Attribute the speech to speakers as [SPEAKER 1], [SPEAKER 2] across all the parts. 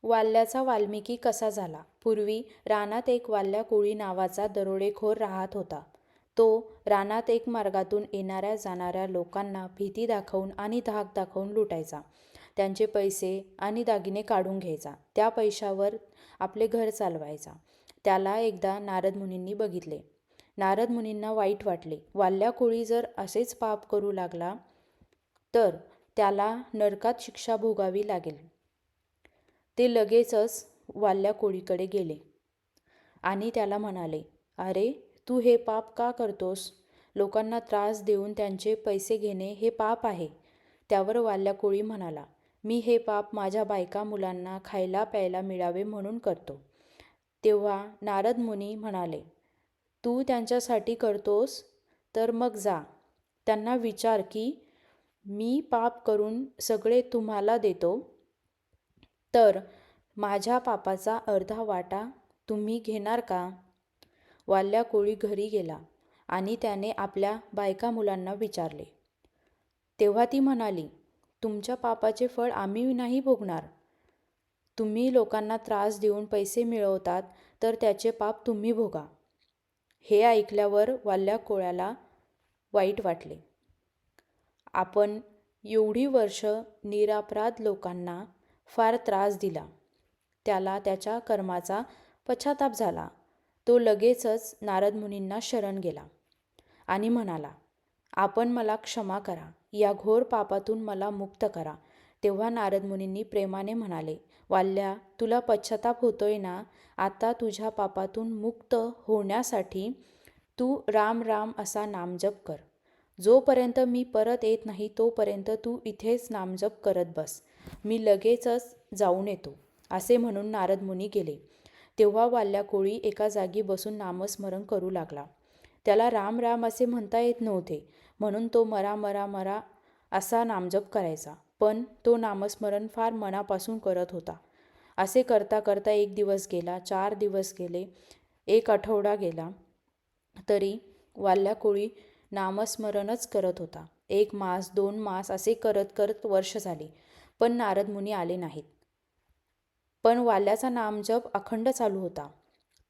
[SPEAKER 1] वाल्याचा वाल्मिकी कसा झाला. पूर्वी रानात एक वाल्या कोळी नावाचा दरोडेखोर राहत होता. तो रानात एक मार्गातून येणाऱ्या जाणाऱ्या लोकांना भीती दाखवून आणि धाक दाखवून लुटायचा. त्यांचे पैसे आणि दागिने काढून घ्यायचा. त्या पैशावर आपले घर चालवायचा. त्याला एकदा नारद मुनींनी बघितले. नारद मुनींना वाईट वाटले. वाल्या कोळी जर असेच पाप करू लागला तर त्याला नरकात शिक्षा भोगावी लागेल. ते लगेचच वाल्या कोळीकडे गेले आणि त्याला म्हणाले, अरे, तू हे पाप का करतोस? लोकांना त्रास देऊन त्यांचे पैसे घेणे हे पाप आहे. त्यावर वाल्या कोळी म्हणाला, मी हे पाप माझ्या बायका मुलांना खायला प्यायला मिळावे म्हणून करतो. तेव्हा नारद मुनी म्हणाले, तू त्यांच्यासाठी करतोस तर मग जा. त्यांना विचार की मी पाप करून सगळे तुम्हाला देतो, तर माझ्या पापाचा अर्धा वाटा तुम्ही घेणार का? वाल्या कोळी घरी गेला आणि त्याने आपल्या बायका मुलांना विचारले. तेव्हा ती म्हणाली, तुमच्या पापाचे फळ आम्ही नाही भोगणार. तुम्ही लोकांना त्रास देऊन पैसे मिळवतात तर त्याचे पाप तुम्ही भोगा. हे ऐकल्यावर वाल्या कोळ्याला वाईट वाटले. आपण एवढी वर्ष निरपराध लोकांना फार त्रास दिला. त्याला त्याच्या कर्माचा पश्चाताप झाला. तो लगेचच नारद मुनींना शरण गेला आणि म्हणाला, आपण मला क्षमा करा. या घोर पापातून मला मुक्त करा. तेव्हा नारद मुनींनी प्रेमाने म्हणाले, वाल्या, तुला पश्चाताप होतोय ना? आता तुझ्या पापातून मुक्त होण्यासाठी तू राम राम असा नामजप कर. जोपर्यंत मी परत येत नाही तोपर्यंत तू इथेच नामजप करत बस. मी लगेचच जाऊन येतो. असे म्हणून नारद मुनी गेले. तेव्हा वाल्या कोळी एका जागी बसून नामस्मरण करू लागला. त्याला राम राम असे म्हणता येत नव्हते, म्हणून तो मरा मरा मरा असा नामजप करायचा. पण तो नामस्मरण फार मनापासून करत होता. असे करता करता 1 दिवस गेला, 4 दिवस गेले, 1 आठवडा गेला, तरी वाल्या कोळी नामस्मरणच करत होता. 1 मास, 2 मास असे करत करत वर्ष झाली, पण नारद मुनी आले नाहीत. पण वाल्याचा नामजप अखंड चालू होता.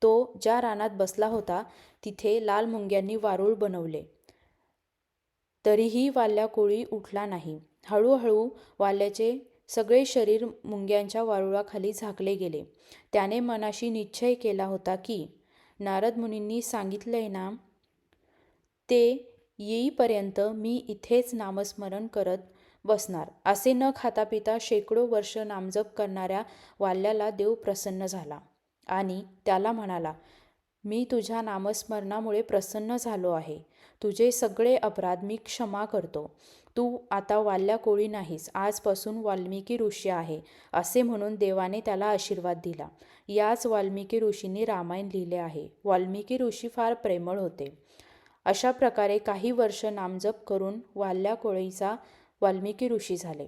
[SPEAKER 1] तो ज्या रानात बसला होता तिथे लाल मुंग्यांनी वारूळ बनवले, तरीही वाल्या कोळी उठला नाही. हळूहळू वाल्याचे सगळे शरीर मुंग्यांच्या वारुळाखाली झाकले गेले. त्याने मनाशी निश्चय केला होता की नारद मुनींनी सांगितलंय ना, ते येईपर्यंत मी इथेच नामस्मरण करत बसणार. असे न खाता पिता शेकडो वर्ष नामजप करणाऱ्या वाल्याला देव प्रसन्न झाला आणि त्याला म्हणाला, मी तुझ्या नामस्मरणामुळे प्रसन्न झालो आहे. तुझे सगळे अपराध मी क्षमा करतो. तू आता वाल्या कोळी नाहीस, आजपासून वाल्मिकी ऋषी आहे. असे म्हणून देवाने त्याला आशीर्वाद दिला. याच वाल्मिकी ऋषींनी रामायण लिहिले आहे. वाल्मिकी ऋषी फार प्रेमळ होते. अशा प्रकारे काही वर्ष नामजप करून वाल्या कोळीचा वाल्मिकी ऋषी झाले.